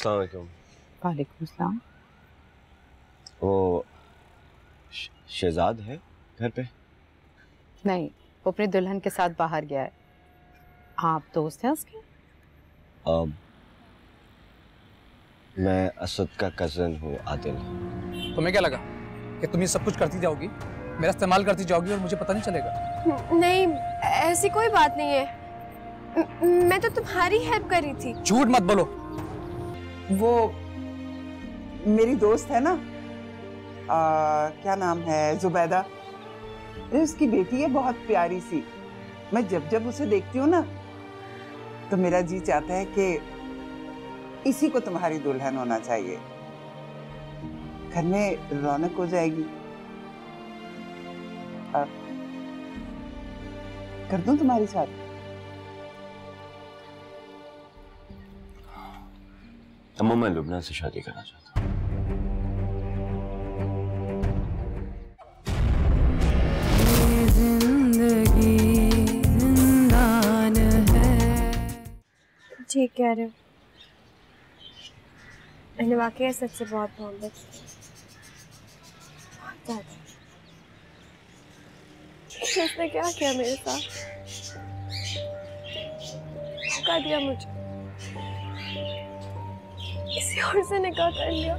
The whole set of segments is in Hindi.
अस्सलाम वालेकुम। वालेकुम सलाम। वो शहजाद है घर पे? नहीं, वो अपनी दुल्हन के साथ बाहर गया है। आप दोस्त हैं उसके? मैं असद का कजन हूँ आदिल। तुम्हें क्या लगा कि तुम ये सब कुछ करती जाओगी, मेरा इस्तेमाल करती जाओगी और मुझे पता नहीं चलेगा? नहीं, ऐसी कोई बात नहीं है। मैं तो तुम्हारी हेल्प कर रही थी। झूठ मत बोलो। वो मेरी दोस्त है ना, क्या नाम है, जुबैदा। उसकी बेटी है, बहुत प्यारी सी। मैं जब जब उसे देखती हूँ ना तो मेरा जी चाहता है कि इसी को तुम्हारी दुल्हन होना चाहिए। घर में रौनक हो जाएगी। कर दूं तुम्हारी शादी? अम्मा मैं लुबना से शादी करना चाहता हूँ। ठीक कह रहे हो। मैंने वाकई असद से बहुत मोहब्बत की, बहुत ज़्यादा। उसने क्या किया मेरे साथ? धोखा दिया मुझे, किसी और से निकाह कर लिया।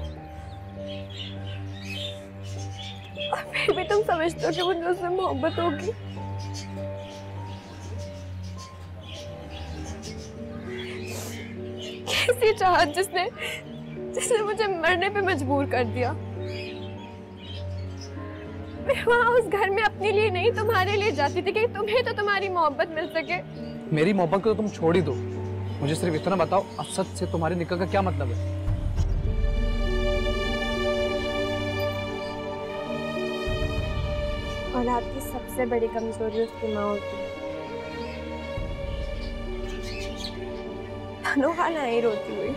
और फिर भी तुम समझते हो कि मुझे उससे मोहब्बत होगी? कैसी चाहत जिसने मुझे मरने पे मजबूर कर दिया। मैं वहाँ उस घर में अपने लिए नहीं तुम्हारे लिए जाती थी कि तुम्हें तो तुम्हारी मोहब्बत मिल सके। मेरी मोहब्बत को तो तुम छोड़ ही दो। मुझे सिर्फ इतना बताओ, असद से तुम्हारे निकाह का क्या मतलब है? औलाद की सबसे बड़ी कमजोरी उसकी माँ होती है। तनोहा नहीं रोती हुई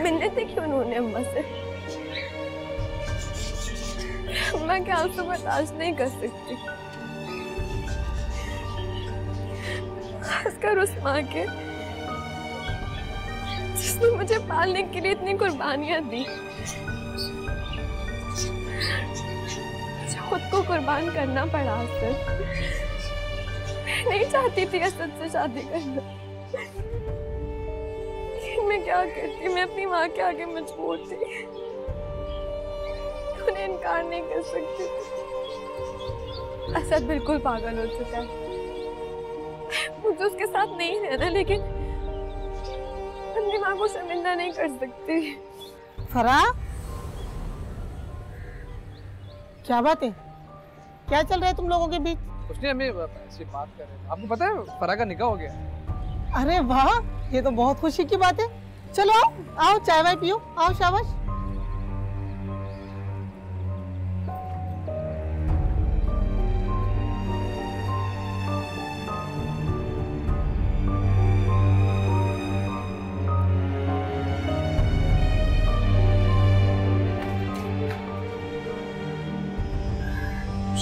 मिन्नतें क्यों उन्होंने अम्मा से? अम्मा के आंसू बर्दाश्त नहीं कर सकती, खासकर उस माँ के जिसने मुझे पालने के लिए इतनी कुर्बानियां दी। खुद को कुर्बान करना पड़ा असद। मैं नहीं चाहती थी असद से शादी करना, लेकिन मैं क्या करती, मैं अपनी माँ के आगे मजबूर थी। उन्हें इनकार नहीं कर सकती थी। असद बिल्कुल पागल हो चुका है। मुझे उसके साथ नहीं रहना, लेकिन अपनी माँ को शर्मिंदा नहीं कर सकती। फरा, क्या बात है? क्या चल रहा है तुम लोगों के बीच? कुछ नहीं, हमें ऐसी बात कर रहे थे। आपको पता है फरा का निकाह हो गया? अरे वाह, ये तो बहुत खुशी की बात है। चलो आओ, आओ चाय वाय पियो, आओ शाबाश।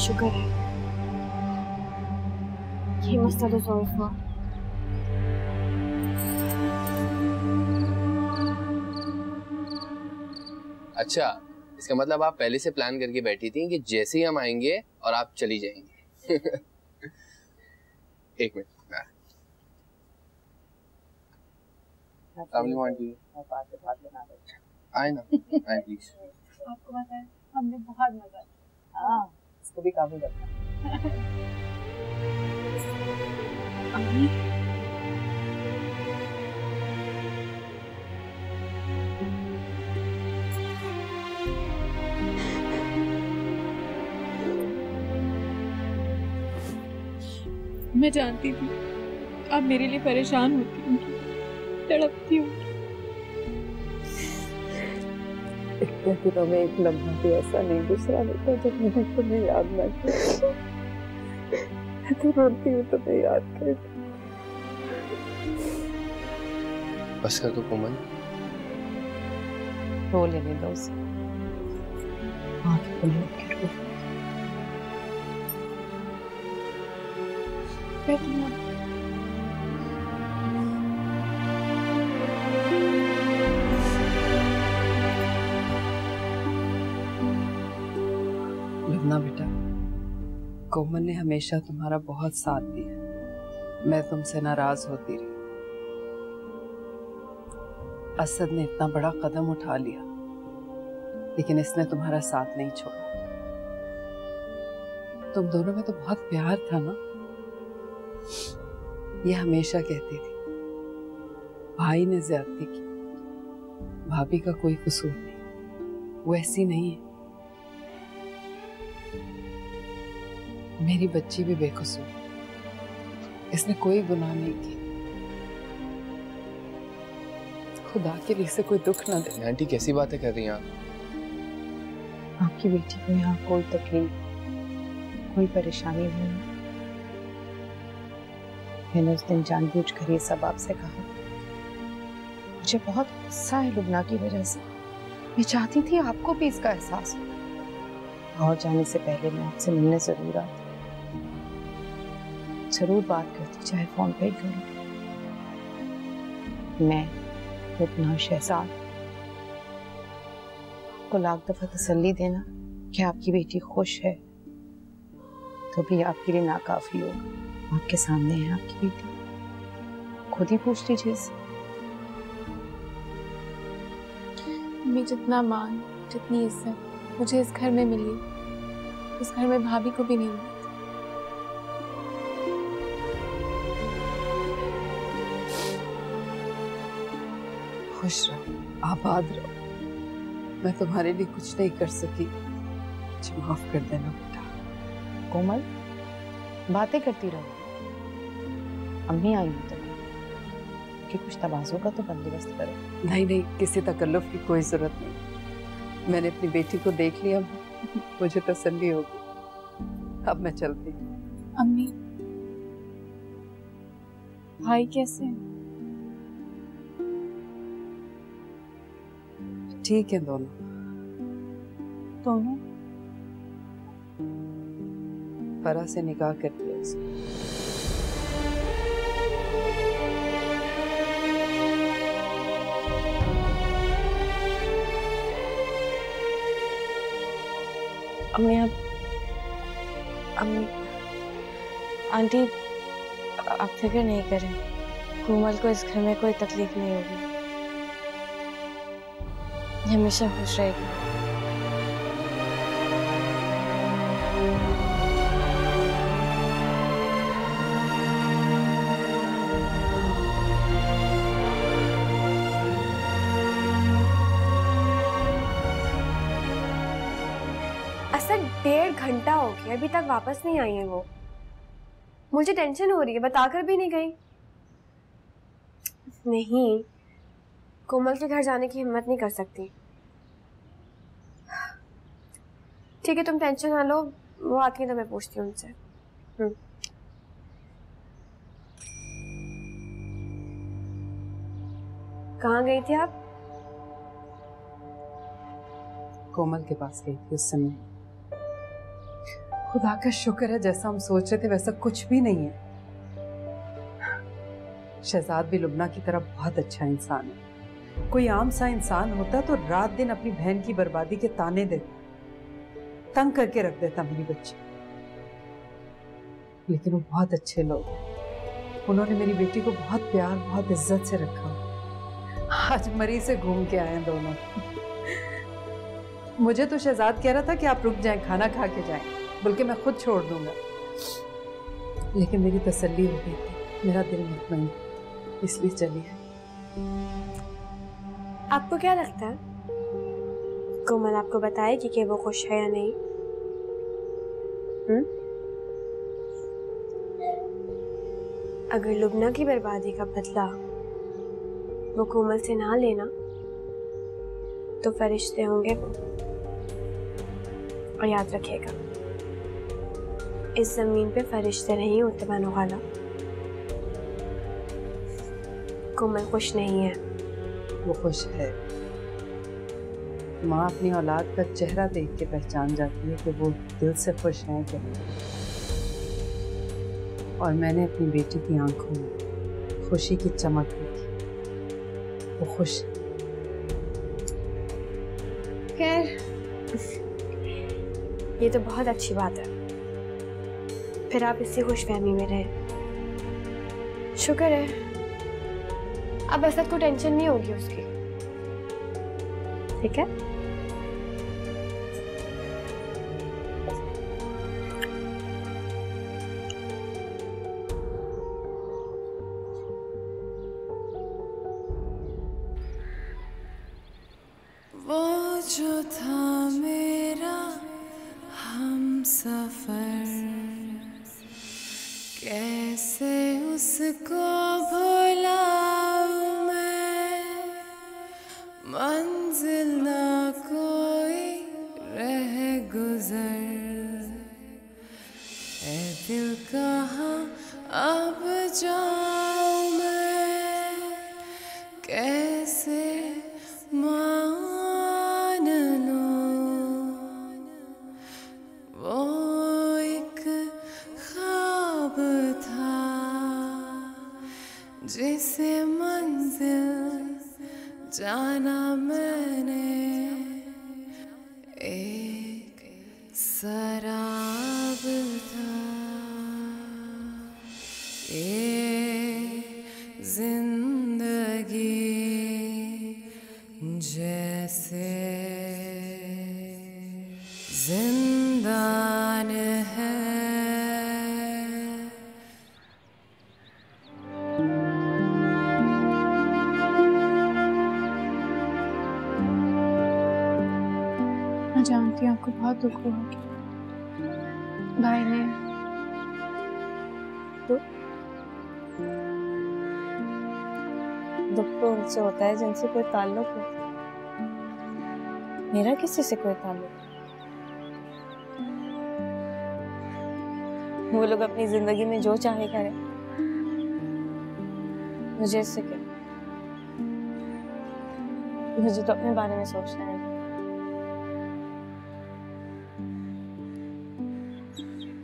शुक्र है ये मसला तो सॉल्व हुआ। अच्छा, इसका मतलब आप पहले से प्लान करके बैठी थी कि जैसे ही हम आएंगे और आप चली जाएंगी। एक मिनट। आए ना, आए प्लीज। आपको पता है हमने बहुत मजा किया। हाँ, इसको भी काबू रखना। अम्मी, मैं जानती थी आप मेरे लिए परेशान होती होंगी, तड़पती होंगी। इतने दिनों में एक लम्हा भी ऐसा नहीं गुजरा होता जब मैंने तुम्हें याद ना किया। मैं तो रोती हूँ तुम्हें याद करके। बस कर दो कोमल। रो लेने दो उसे। आँखें खुली रख के रो। ने हमेशा तुम्हारा बहुत साथ दिया। मैं तुमसे नाराज होती रही। असद ने इतना बड़ा कदम उठा लिया, लेकिन इसने तुम्हारा साथ नहीं छोड़ा। तुम दोनों में तो बहुत प्यार था ना। ये हमेशा कहती थी भाई ने ज्यादती की, भाभी का कोई कसूर नहीं, वो ऐसी नहीं है। मेरी बच्ची भी बेकसूर, इसने कोई गुनाह नहीं किया। खुदा के लिए इसे कोई दुख ना दे। आंटी कैसी बातें कर रही हैं आप? आपकी बेटी को यहाँ कोई तकलीफ, कोई परेशानी नहीं है। मैंने उस दिन जानबूझकर ये सब आपसे कहा। मुझे बहुत गुस्सा है लुबना की वजह से। मैं चाहती थी आपको भी इसका एहसास हो। और जाने से पहले मैं आपसे मिलने जरूर आती, जरूर बात करती, चाहे फोन पे ही करूं। मैं लुबना शहजाद को लाख दफा तसल्ली देना कि आपकी बेटी खुश है तो भी आपके लिए नाकाफी होगा। आपके सामने है आपकी बेटी, खुद ही पूछ लीजिए इससे। मैं जितना मान, जितनी इज्जत मुझे इस घर में मिली, उस घर में भाभी को भी नहीं मिली। खुश रहो, आबाद रहो। मैं तुम्हारे लिए कुछ नहीं कर सकी, मुझे माफ कर देना बेटा। कोमल, बातें करती रहो। अम्मी आई हूं तुम्हें कि कुछ तवाज़ुन का तो बंदोबस्त करो। नहीं नहीं, किसी तकल्लुफ की कोई जरूरत नहीं। मैंने अपनी बेटी को देख लिया, मुझे तसल्ली होगी। अब मैं चलती हूँ। अम्मी, भाई कैसे हैं? ठीक है दोनों। दोनों? फरा से निकाह कर दिया उसने। अम्मी, अम्मी, आंटी, आप फिक्र नहीं करें। कोमल को इस घर में कोई तकलीफ नहीं होगी, हमेशा खुश रहेगी। असद 1.5 घंटा हो गया, अभी तक वापस नहीं आई है वो। मुझे टेंशन हो रही है, बताकर भी नहीं गई। नहीं, कोमल के घर जाने की हिम्मत नहीं कर सकती। ठीक है, तुम टेंशन ना लो, वो आती है तो मैं पूछती हूँ उनसे। कहाँ गई थी आप? कोमल के पास गई थी उस समय। खुदा का शुक्र है, जैसा हम सोच रहे थे वैसा कुछ भी नहीं है। शहजाद भी लुबना की तरह बहुत अच्छा इंसान है। कोई आम सा इंसान होता तो रात दिन अपनी बहन की बर्बादी के ताने देता, तंग करके रख देता मेरी बच्ची। लेकिन वो बहुत अच्छे लोग हैं। उन्होंने मेरी बेटी को बहुत प्यार, बहुत इज्जत से रखा। आज मरी से घूम के आए दोनों। मुझे तो शहजाद कह रहा था कि आप रुक जाएं, खाना खा के जाएं, बल्कि मैं खुद छोड़ दूंगा। लेकिन मेरी तसल्ली हो गई थी, मेरा दिल मुतमईन, इसलिए चलिए। आपको क्या लगता है कोमल आपको बताएगी कि वो खुश है या नहीं? अगर लुबना की बर्बादी का बदला वो कोमल से ना लेना तो फरिश्ते होंगे वो। और याद रखिएगा, इस जमीन पे फरिश्ते नहीं होते बानो खाला। कोमल खुश नहीं है। वो खुश है। माँ अपनी औलाद का चेहरा देख के पहचान जाती है कि वो दिल से खुश है कि नहीं। और मैंने अपनी बेटी की आंखों में खुशी की चमक देखी। वो खुश है। खैर, ये तो बहुत अच्छी बात है। फिर आप इसी खुशफहमी में रहे। शुक्र है अब असद को टेंशन नहीं होगी उसकी। ठीक है? वो जो था मेरा हमसफर, कैसे उसको भुलाऊं मैं, मंजिल ना कोई रह गुजर, ऐ दिल कहाँ अब जाऊं मैं, कैसे मान लूं वो एक ख्वाब था जिसे मंजिल जाना मैंने, एक शराब था ये जिंदगी जैसे जिंदान है। मैं जानती हूँ आपको बहुत दुख हुआ होगा। भाई ने दुख तो उनसे होता है जिनसे कोई ताल्लुक होता है। मेरा किसी से कोई ताल्लुक नहीं। वो लोग अपनी जिंदगी में जो चाहे करें, मुझे इससे क्या? मुझे तो अपने बारे में सोचना है।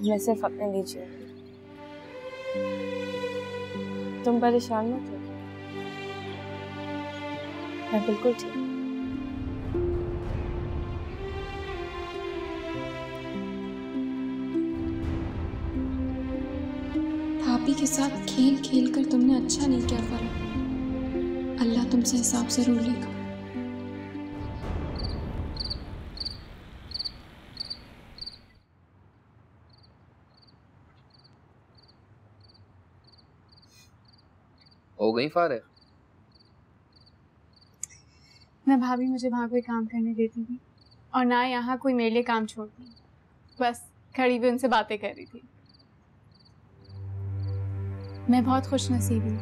मैं सिर्फ अपने लिए जीऊंगी। तुम परेशान मत हो, मैं बिल्कुल ठीक हूँ। भाभी के साथ खेल खेल कर तुमने अच्छा नहीं किया फरह। अल्लाह तुमसे हिसाब जरूर लेगा। हो गई फारिग? मैं भाभी मुझे वहाँ कोई काम करने देती थी और ना यहाँ कोई मेरे लिए काम छोड़ती। बस खड़ी हुई उनसे बातें कर रही थी। मैं बहुत खुशनसीब हूँ।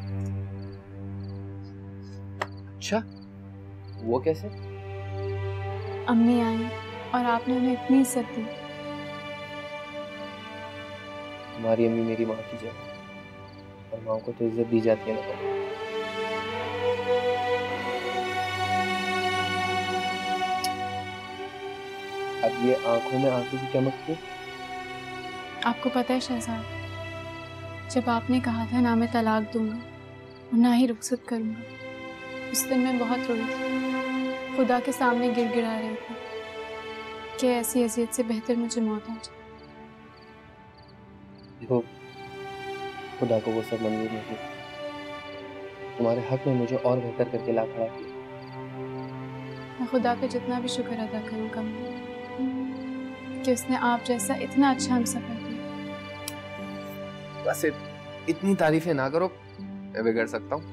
अच्छा, वो कैसे? अम्मी आई और आपने उन्हें इतनी इज्जत दी। तुम्हारी अम्मी मेरी माँ की जगह, और माँ को तो इज्जत दी जाती है ना। अब ये आंखों में आंसू की चमक क्यों? आपको पता है शहजाद, जब आपने कहा था ना मैं तलाक दूंगा और ना ही रुखसत करूंगा, उस दिन मैं बहुत रोई थी। खुदा के सामने गिड़गिड़ा रही थी कि ऐसी अजियत से बेहतर मुझे मौत आ जाए। देखो, खुदा को वो सब मंजूर नहीं। तुम्हारे हक में मुझे और बेहतर करके ला खड़ा किया। मैं खुदा का जितना भी शुक्र अदा करूँ कम है कि उसने आप जैसा इतना अच्छा हमसफर दिया। बस इतनी तारीफें ना करो, मैं बिगड़ सकता हूँ।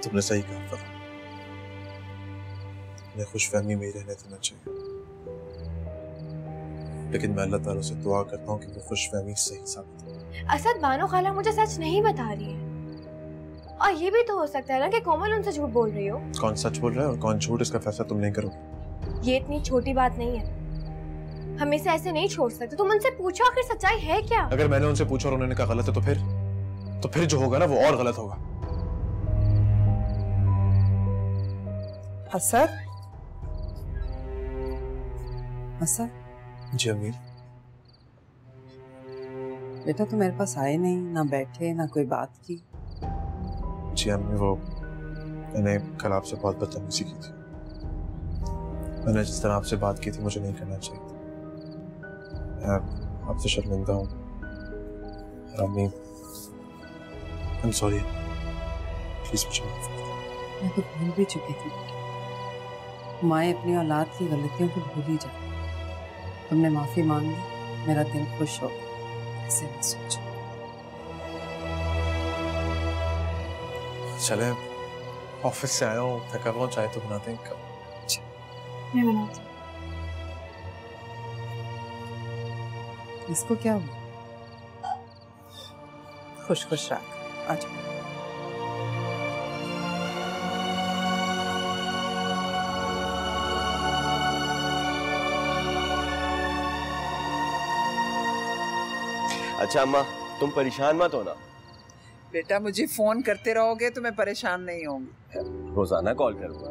तुमने सही कहा फरह, मैं खुशफहमी में ही रहने देना चाहिए, लेकिन मैं अल्लाह ताला से दुआ करता हूँ कि वो खुशफहमी सही साबित हो। असद, बानो खाला मुझे सच नहीं बता रही है, और ये भी तो हो सकता है ना कि कोमल उनसे झूठ बोल रही हो। कौन सच बोल रहा है और कौन झूठ, इसका फैसला तुम नहीं करोगे। ये इतनी छोटी बात नहीं है, हम इसे ऐसे नहीं छोड़ सकते। तुम उनसे पूछो आखिर सच्चाई है क्या। अगर मैंने उनसे पूछा और उन्होंने कहा गलत है, तो फिर जो होगा ना वो और गलत होगा। असद, असद, जी अमीर। बेटा तो मेरे पास आए नहीं, ना बैठे, ना कोई बात की। जी अम्मी, वो मैंने कल आपसे बहुत बदतमीजी की थी। मैंने जिस तरह आपसे बात की थी मुझे नहीं करना चाहिए था। मैं आपसे शर्मिंदा हूँ। अम्मी, आई एम सॉरी, प्लीज मुझे माफ कर दो। मैं तो भूल भी चुकी थी। माएँ अपनी औलाद की गलतियों को भूल ही जाती। तुमने माफी मांग ली, मेरा दिल खुश हो गया। ऐसे मत सोचो। चले, ऑफिस से आया हूँ, थका हुआ, चाय तो बनाते हैं कब? मैं बनाती हूँ। इसको क्या हुआ? खुश खुश रख। आ जाओ। अच्छा अम्मा, तुम परेशान मत होना। बेटा मुझे फोन करते रहोगे तो मैं परेशान नहीं होंगी। रोजाना कॉल करूंगा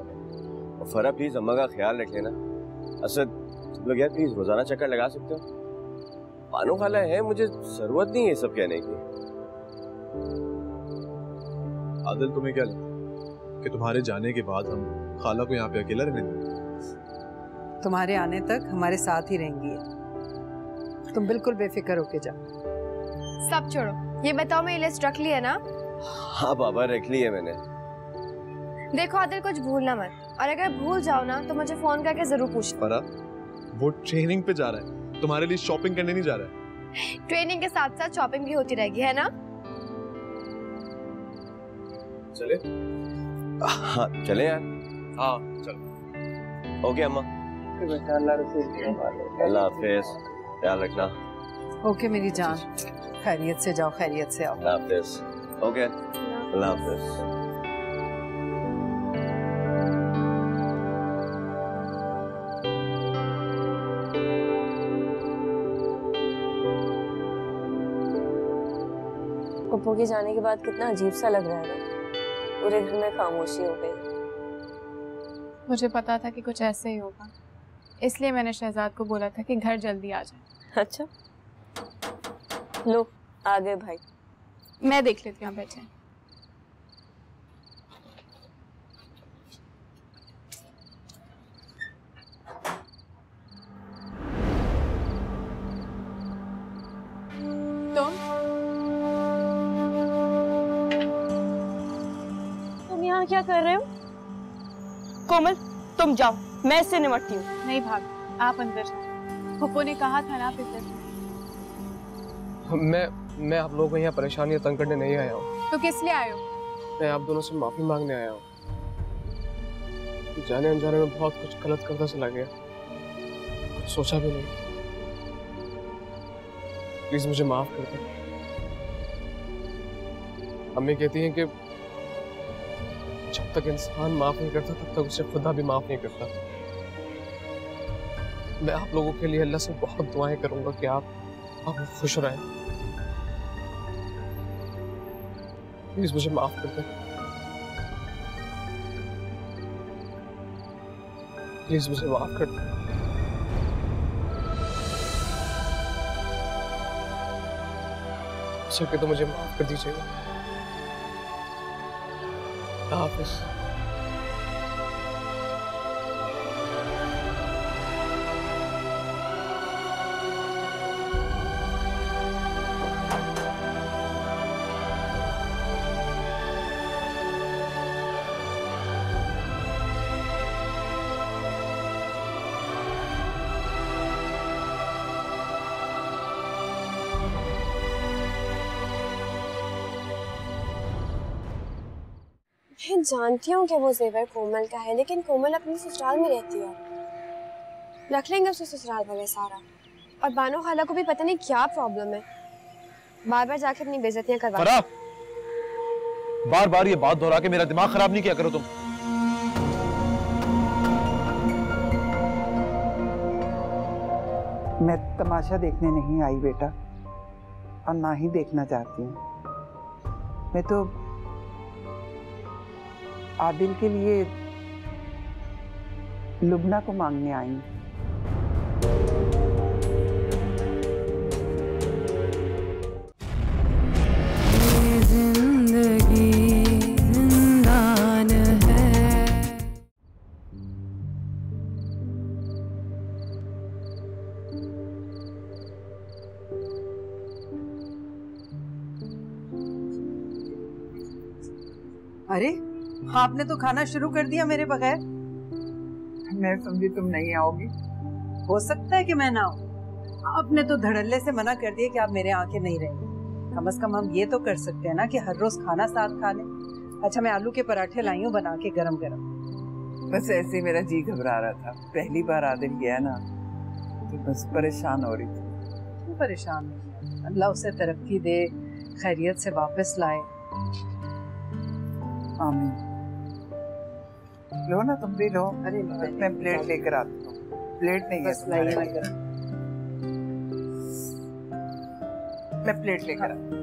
और फरा प्लीज अम्मा का ख्याल रख लेना। असद, तुम लोग यार प्लीज रोजाना चक्कर लगा सकते हो? बानो खाला है, मुझे जरूरत नहीं है ये सब कहने की। आदिल, तुम्हें क्या लगा कि तुम्हारे जाने के बाद हम खाला को यहाँ पे अकेला रहने देंगे? तुम्हारे आने तक हमारे साथ ही रहेंगी। तुम बिल्कुल बेफिक्र होके जाओ। सब छोड़ो, ये बताओ मैं लिस्ट रख ली है ना? हाँ बाबा, रख ली है मैंने। देखो आदिल, कुछ भूलना मत, और अगर भूल जाओ ना तो मुझे फोन करके जरूर पूछना। फरा, वो ट्रेनिंग पे जा रहा है, तुम्हारे लिए शॉपिंग करने नहीं जा रहा है। ट्रेनिंग के साथ साथ शॉपिंग भी होती रहेगी, है ना? चले? हाँ चले यार। हाँ चलो। ओके अम्मा, अल्लाह हाफिज, ख्याल रखना। ओके मेरी जान, खैरियत से जाओ, खैरियत से आओ। अल्लाह हाफिज। ओके, अल्लाह हाफिज। पप्पू के जाने के बाद कितना अजीब सा लग रहा है ना। पूरे घर में खामोशी हो गई। मुझे पता था कि कुछ ऐसे ही होगा, इसलिए मैंने शहजाद को बोला था कि घर जल्दी आ जाए। अच्छा, लो आ गए भाई। मैं देख लेती हूँ, बैठे। तुम यहाँ क्या कर रहे हो? कोमल, तुम जाओ, मैं इससे निपटती हूँ। नहीं भाग, आप अंदर जाओ। पप्पू ने कहा था ना आप इधर। मैं आप लोगों को यहाँ परेशानी तंग करने नहीं आया हूँ। तो किस लिए आए हो? मैं आप दोनों से माफी मांगने आया हूँ। जाने अनजाने में बहुत कुछ गलत करता चला गया, कुछ सोचा भी नहीं। प्लीज मुझे माफ कर दो। अम्मी कहती हैं कि जब तक इंसान माफ नहीं करता तब तक उसे खुदा भी माफ नहीं करता। मैं आप लोगों के लिए अल्लाह से बहुत दुआएं करूंगा कि आप खुश रहें। प्लीज मुझे माफ कर दें। प्लीज मुझे माफ कर दें। सके तो मुझे माफ कर दीजिएगा। हाफिज। मैं जानती हूँ कि वो जेवर कोमल का है, लेकिन कोमल अपने ससुराल में रहती है। रख लेंगे उसे ससुराल वाले सारा। और बानो खाला को भी पता नहीं क्या प्रॉब्लम है, बार बार जाके अपनी बेइज्जतियां करवा। फरा, बार बार ये बात दोहरा के मेरा दिमाग खराब नहीं किया करो तुम। मैं तमाशा देखने नहीं आई बेटा, और ना ही देखना चाहती हूँ। मैं तो आदिल के लिए लुबना को मांगने आई हूँ। अरे आपने तो खाना शुरू कर दिया मेरे बगैर। मैं समझी तुम नहीं आओगी। हो सकता है कि मैं ना आऊं। आपने तो धड़ल्ले से मना कर दिया कि आप मेरे आके नहीं रहेंगे। कम से कम हम ये तो कर सकते हैं ना कि हर रोज खाना साथ खा लें। अच्छा, मैं आलू के पराठे लाई हूँ बना के गरम गरम। बस ऐसे ही मेरा जी घबरा रहा था। पहली बार आदिल गया ना तो बस परेशान हो रही थी। क्यों परेशान हो? अल्लाह उसे तरक्की दे, खैरियत से वापस लाए। आमीन। लो ना, तुम भी लो। अरे मैं प्लेट लेकर आता हूँ। प्लेट नहीं है तुम्हारे लिए। मैं प्लेट लेकर आता हूँ।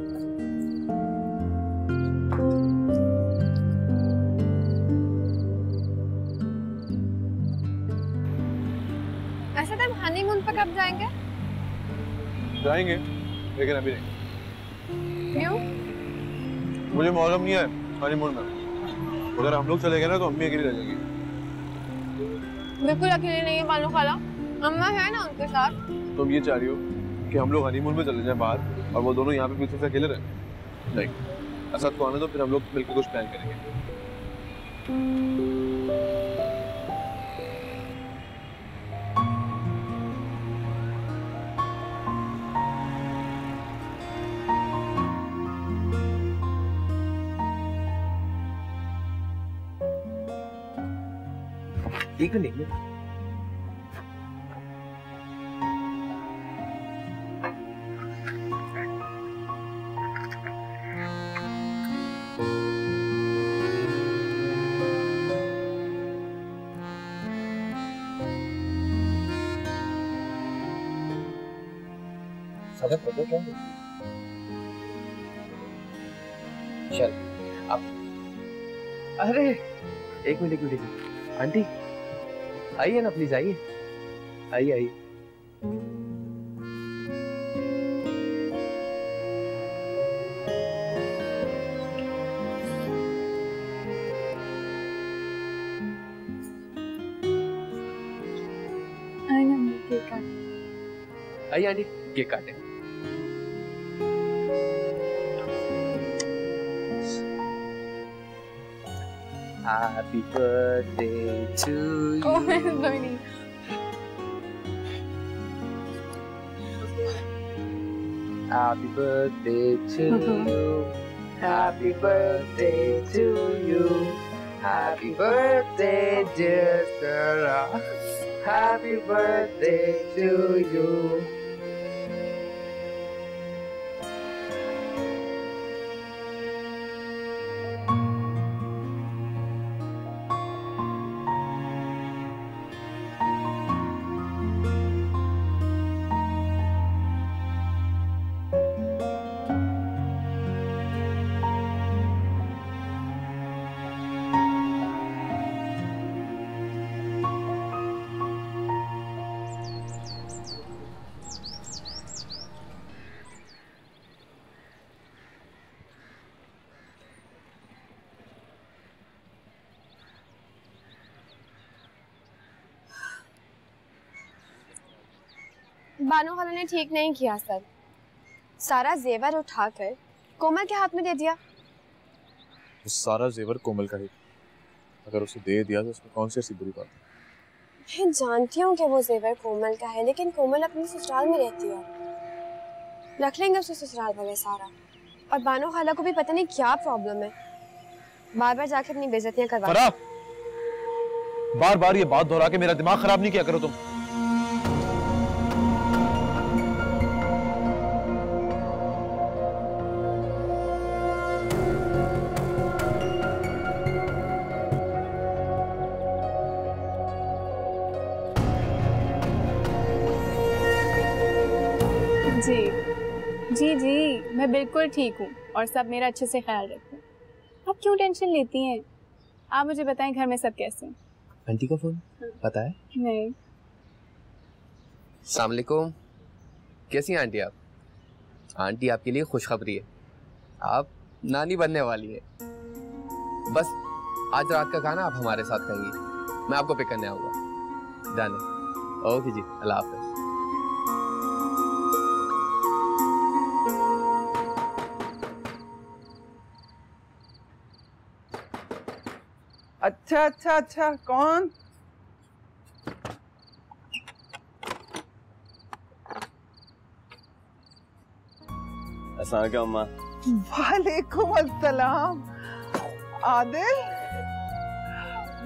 ऐसा टाइम हनीमून पर कब जाएंगे? जाएंगे, लेकिन अभी नहीं। क्यों? मुझे मालूम नहीं है हनीमून में। अगर हम लोग चले गए ना तो अम्मी अकेली रह जाएंगी। बिल्कुल अकेले नहीं है बानो खाला, अम्मा है ना उनके साथ। तुम ये चाह रही हो कि हम लोग हनीमून में चले जाएं बाहर और वो दोनों यहाँ पे पीछे से अकेले रहे? नहीं, असद को आने दो, फिर हम लोग मिलकर कुछ प्लान करेंगे। एक मिनट। सदर पता क्या है? चल अब। अरे एक मिनट आंटी आइए ना प्लीज, आइए आइए आइए। आइए आंटी, केक काटे। Happy birthday to you. Oh, Dhoni. Happy birthday to you. Happy birthday to you. Happy birthday, dear Sarah. Happy birthday to you. Bano खाला ने ठीक नहीं किया सर। सारा जेवर उठाकर कोमल के हाथ में दे दिया। तो सारा जेवर कोमल का ही, अगर उसे दे दिया तो उसमें कौन सी ऐसी बुरी बात है? मैं जानती हूँ कि वो जेवर कोमल का है, लेकिन कोमल अपने ससुराल में रहती है। रख लेंगे उसे ससुराल वाले सारा। और बानो खाला को भी पता नहीं क्या प्रॉब्लम है, बार बार जाके अपनी बेइज्जतियां करवा। बार बार ये बात दोहरा के मेरा दिमाग खराब नहीं किया करो तुम। जी मैं बिल्कुल ठीक हूँ और सब मेरा अच्छे से ख्याल रखते हैं। आप क्यों टेंशन लेती हैं? आप मुझे बताएं घर में सब कैसे हैं? आंटी का फोन पता है? नहीं। अस्सलाम वालेकुम, कैसी हैं आंटी आप? आंटी आपके लिए खुशखबरी है, आप नानी बनने वाली है। बस आज रात का खाना आप हमारे साथ खाएंगी, मैं आपको पिक करने आऊँगा। डन है? ओके जी, अल्लाह हाफ़िज़। अच्छा अच्छा अच्छा, कौन? अस्सलाम वालेकुम अम्मा। वालेकुम अस्सलाम। आदिल,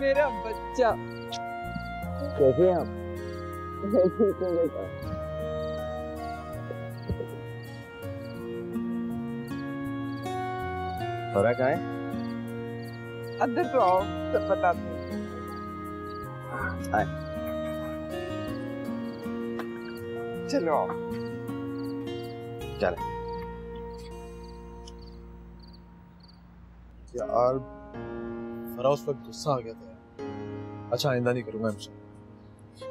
मेरा बच्चा, कैसे हैं आप? ठीक हूँ बेटा। फरा कहाँ है? अंदर तो आओ, सब बताते हैं। आए। चलो आओ। चले। यार फरा उस वक्त गुस्सा आ गया था यार। अच्छा आइंदा नहीं करूंगा मुझसे।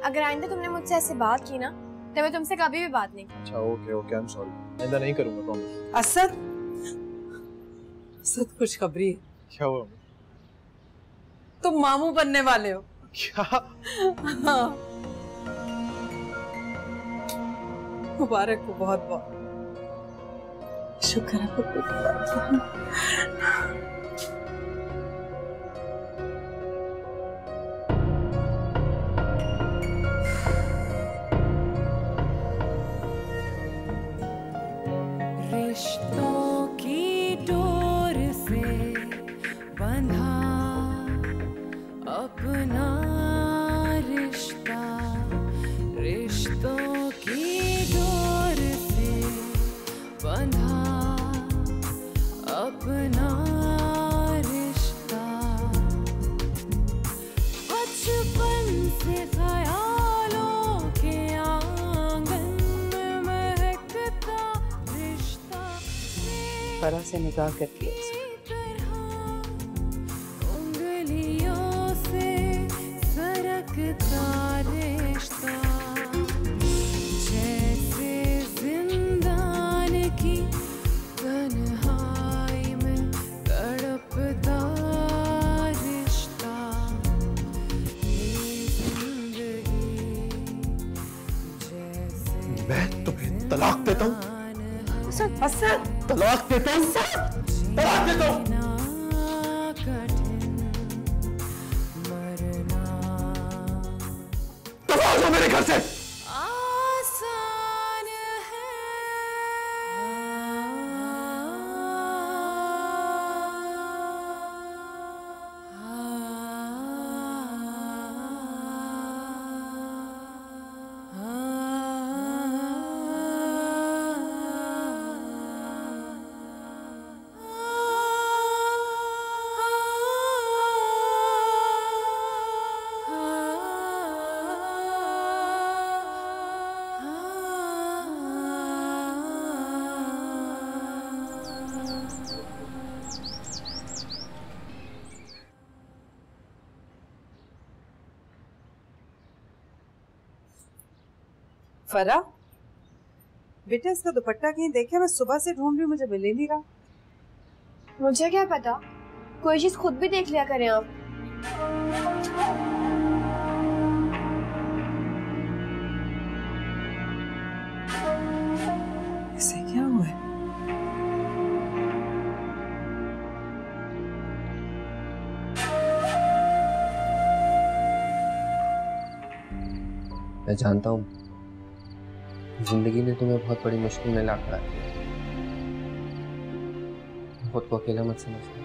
अगर आइंदा तुमने मुझसे ऐसे बात की ना तो मैं तुमसे कभी भी बात नहीं करूंगी। अच्छा okay okay, I am sorry. आइंदा नहीं करूंगा प्रॉमिस। असद, असद खुशखबरी है। क्या हुआ? तुम मामू बनने वाले हो। क्या? हाँ। मुबारक हो बहुत बहुत। शुक्र है खुदा। रिश्तों की डोर से बंधा अपना रिश्ता, रिश्तों की डोर से बंधा अपना रिश्ता, बचपन से ख्यालों के आंगन में महकता रिश्ता। फरा से निकाह करती है। उंगलियों से सरकता रिश्ता, जैसे जिंदान की तन्हाई में तड़पता रिश्ता, ये जिंदगी जैसे मैं तुम्हें तलाक देता हूँ। असद, तलाक देता हूँ। तलाक देता हूँ। दफा हो मेरे घर से। आसान फरा, बेटा इसका दुपट्टा कहीं देखे? मैं सुबह से ढूंढ रही हूँ, मुझे मिल ही नहीं रहा। मुझे क्या पता, कोई चीज खुद भी देख लिया करें आप। इसे क्या हुआ है? मैं जानता हूँ जिंदगी ने तुम्हें बहुत बड़ी मुश्किल में ला खड़ा किया। खुद को अकेला मत समझना।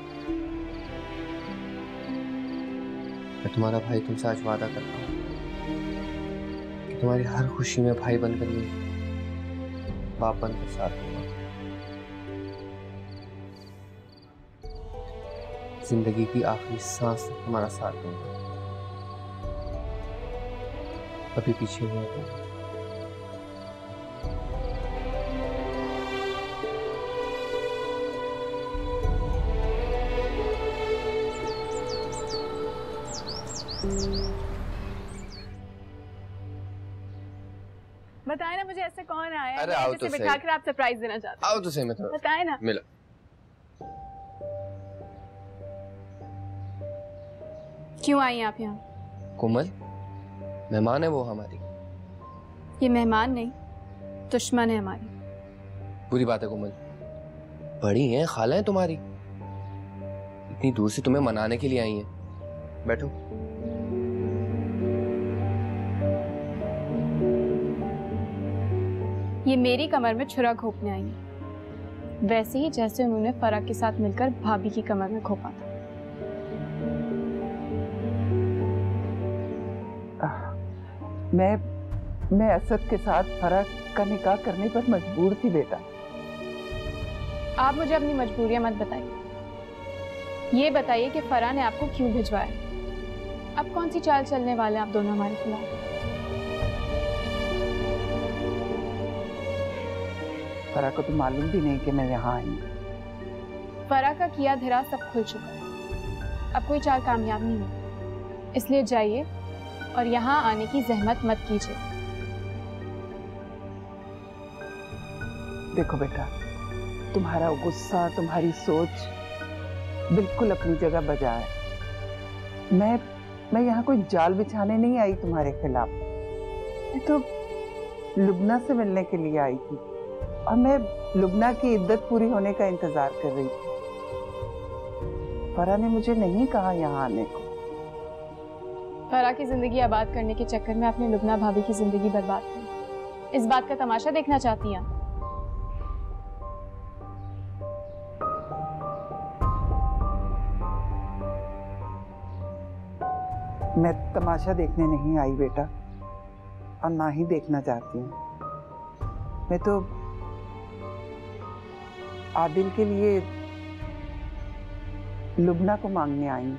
मैं तुम्हारा भाई तुमसे आज वादा करता हूँ कि तुम्हारी हर खुशी में भाई बनकर नहीं, बाप बनकर साथ दूंगा। जिंदगी की आखिरी सांस तक तुम्हारा साथ दूंगा, कभी पीछे नहीं हटूंगा। बताए ना मुझे ऐसे कौन आया अरे है आओ जिसे तो बिठा सही। कर आप सरप्राइज देना चाहते आओ तो सही, मैं थोड़ा बताए ना। मिला। क्यों आई आप यहाँ? कोमल, मेहमान है वो हमारी। ये मेहमान नहीं, दुश्मन है हमारी। बुरी बात है कोमल, बड़ी हैं, खाला हैं तुम्हारी, इतनी दूर से तुम्हें मनाने के लिए आई हैं। बैठो। ये मेरी कमर में छुरा घोंपने आई है, वैसे ही जैसे उन्होंने फरा के साथ मिलकर भाभी की कमर में घोंपा था। मैं असद के साथ फरा का निकाह करने पर मजबूर थी बेटा। आप मुझे अपनी मजबूरियां मत बताइए, ये बताइए कि फरा ने आपको क्यों भिजवाया। अब कौन सी चाल चलने वाले आप दोनों हमारे खिलाफ? फरा को तो मालूम भी नहीं कि मैं यहाँ आई हूँ। फरा का किया धरा सब खुल चुका है, अब कोई चाल कामयाब नहीं हुई, इसलिए जाइए और यहाँ आने की जहमत मत कीजिए। देखो बेटा, तुम्हारा गुस्सा, तुम्हारी सोच बिल्कुल अपनी जगह बजा है। मैं यहाँ कोई जाल बिछाने नहीं आई तुम्हारे खिलाफ। मैं तो लुबना से मिलने के लिए आई थी और मैं लुबना की इद्दत पूरी होने का इंतजार कर रही थी। फरा ने मुझे नहीं कहा यहाँ आने को। फरा की जिंदगी आबाद करने के चक्कर में आपने लुबना भाभी की जिंदगी बर्बाद की। इस बात का तमाशा देखना चाहती हैं? मैं तमाशा देखने नहीं आई बेटा, और ना ही देखना चाहती हूँ। मैं तो आदिल के लिए लुबना को मांगने आई हूँ।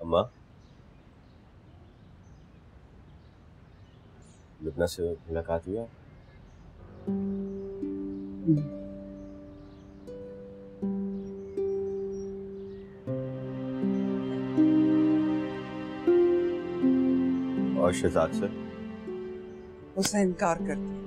अम्मा, लुबना से मुलाकात हुआ? और शहजाद से? उसने इनकार कर दिया।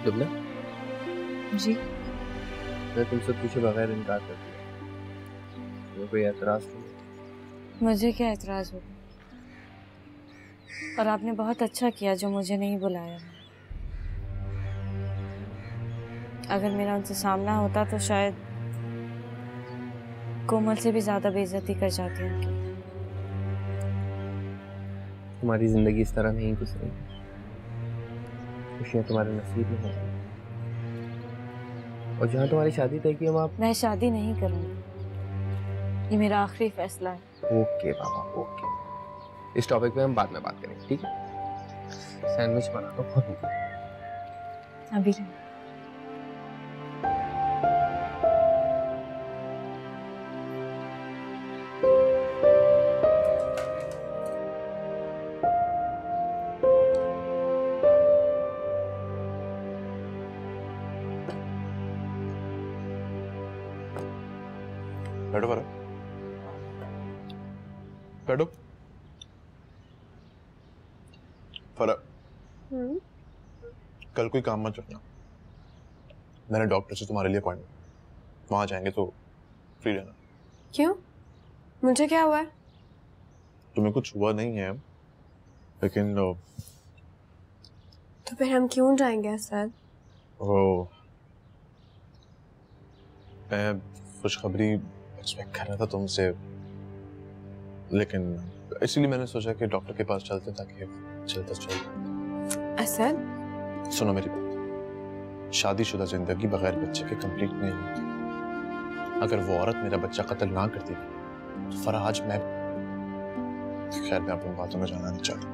लुबना जी, मैं तुमसे पूछे बगैर इनकार कर दिया, तुम्हें कोई एतराज नहीं? मुझे क्या एतराज होगा, और आपने बहुत अच्छा किया जो मुझे नहीं बुलाया। अगर मेरा उनसे सामना होता तो शायद कोमल से भी ज्यादा बेइज्जती कर जाती उनकी। तुम्हारी जिंदगी इस तरह नहीं गुजरी, खुशियाँ तुम्हारे नसीब में हैं, और जहाँ तुम्हारी शादी तय की हम आप। मैं शादी नहीं करूँगी, ये मेरा आखिरी फैसला है। ओके बाबा, ओके। इस टॉपिक पे हम बाद में बात करेंगे, ठीक है? सैंडविच बना दो, बहुत भूख है। अभी बैठो फरा, बैठो। फरा, कल कोई काम मत रखना, मैंने डॉक्टर से तुम्हारे लिए अपॉइंटमेंट, वहां जाएंगे तो फ्री रहना। क्यों? मुझे क्या हुआ है? तुम्हें कुछ हुआ नहीं है, लेकिन तो फिर हम क्यों जाएंगे सर? मैं खुशखबरी एक्सपेक्ट कर रहा था तुमसे, लेकिन इसीलिए मैंने सोचा कि डॉक्टर के पास चलते ताकि चलता चल। असद, सुनो मेरी बात, शादीशुदा जिंदगी बगैर बच्चे के कंप्लीट नहीं होती। अगर वो औरत मेरा बच्चा कत्ल ना करती तो फराह आज मैं, खैर मैं अपनी बातों में जाना नहीं चाहता।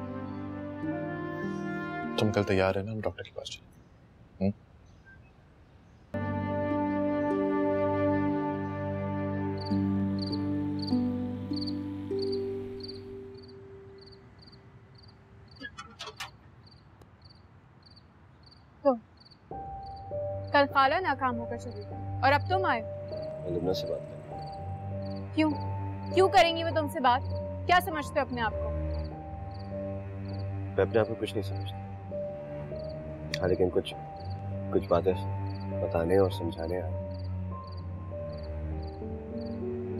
तुम कल तैयार है ना, हम डॉक्टर के पास चलें? कल खाला नाकाम होकर चली गई और अब तुम आए। लुबना से बात करनी। क्यों क्यों करेंगी वो तुमसे बात? क्या समझते हो अपने आप को? मैं अपने आप को कुछ नहीं समझता, हाँ, लेकिन कुछ बातें बताने और समझाने आए।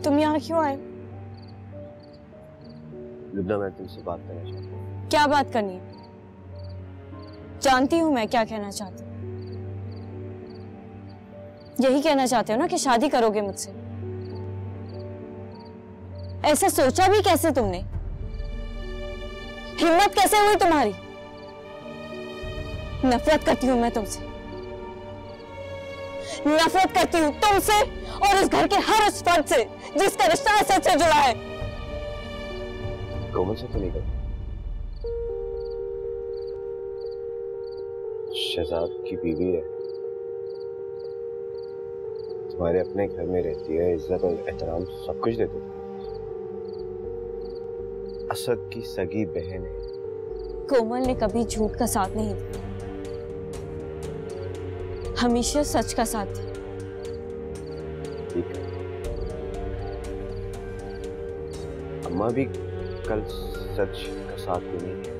तुम यहाँ क्यों आए? लुबना, मैं तुमसे बात करना चाहती हूँ। क्या बात करनी है? जानती हूँ मैं क्या कहना चाहती हूँ। यही कहना चाहते हो ना कि शादी करोगे मुझसे? ऐसा सोचा भी कैसे तुमने? हिम्मत कैसे हुई तुम्हारी? नफरत करती हूं मैं तुमसे, नफरत करती हूं तुमसे और इस घर के हर उस फर्द से जिसका रिश्ता असद से जुड़ा है। कोमल से तो नहीं करती, शहजाद की बीवी है, तुम्हारे अपने घर में रहती है, इज्जत और एहतराम सब कुछ देती है, असद की सगी बहन है। कोमल ने कभी झूठ का साथ नहीं दिया, हमेशा सच का साथ दिया। ठीक है, अम्मा भी कल सच का साथ देनी है,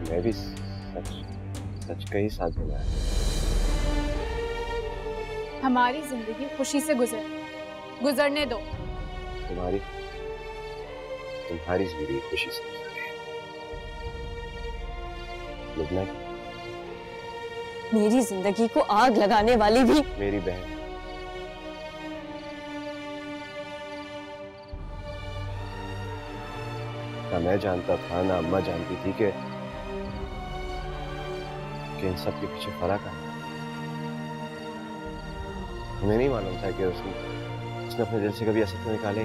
मैं भी सच का ही साथ देना है। हमारी जिंदगी खुशी से गुजरने दो। तुम्हारी जिंदगी खुशी से लुबना, मेरी जिंदगी को आग लगाने वाली भी मेरी बहन। ना मैं जानता था, ना अम्मा जानती थी कि इन सब के पीछे फर्क है। हमें नहीं मालूम था कि उसने अपने दिल से कभी असद को निकाले।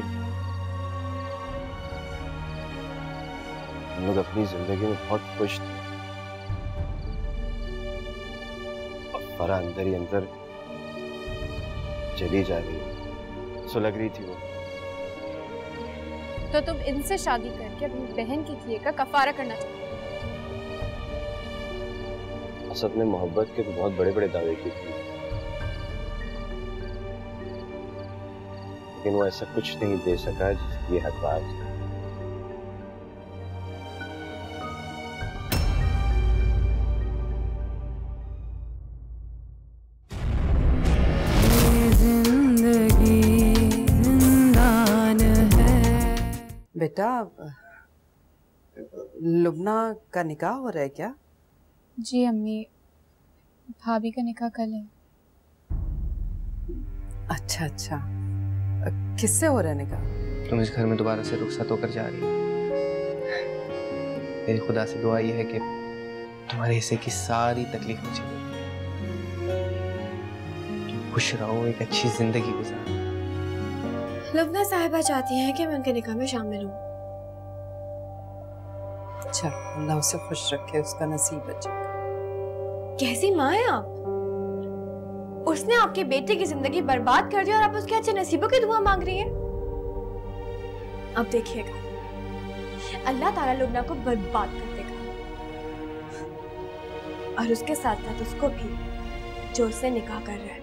हम लोग अपनी जिंदगी में बहुत खुश थे और फरा अंदर ही अंदर चली जा रही, सो लग रही थी वो। तो तुम इनसे शादी करके अपनी बहन की किए का कफारा करना चाहते हो? असद ने मोहब्बत के तो बहुत बड़े बड़े दावे किए थे, लेकिन वो ऐसा कुछ नहीं दे सका जिसकी हकदार थी। बेटा, लुबना का निकाह हो रहा है क्या? जी अम्मी, भाभी का निकाह कल है। अच्छा अच्छा, किससे हो रहा है निकाह? तुम इस घर में दोबारा से रुखसत होकर जा रही हो। मेरी खुदा से दुआ ये है कि तुम्हारे हिस्से की सारी तकलीफ मुझे दे, तुम खुश रहो, एक अच्छी जिंदगी गुजारो। लुबना साहिबा चाहती हैं कि मैं उनके निकाह में शामिल हूँ। अच्छा, अल्लाह उसे खुश रखे, उसका नसीब बचे। कैसी माँ है आप? उसने आपके बेटे की जिंदगी बर्बाद कर दी और आप उसके अच्छे नसीबों की दुआ मांग रही हैं। अब देखिएगा, अल्लाह ताला लुबना को बर्बाद कर देगा और उसके साथ साथ उसको भी जो उससे निकाह कर रहा है।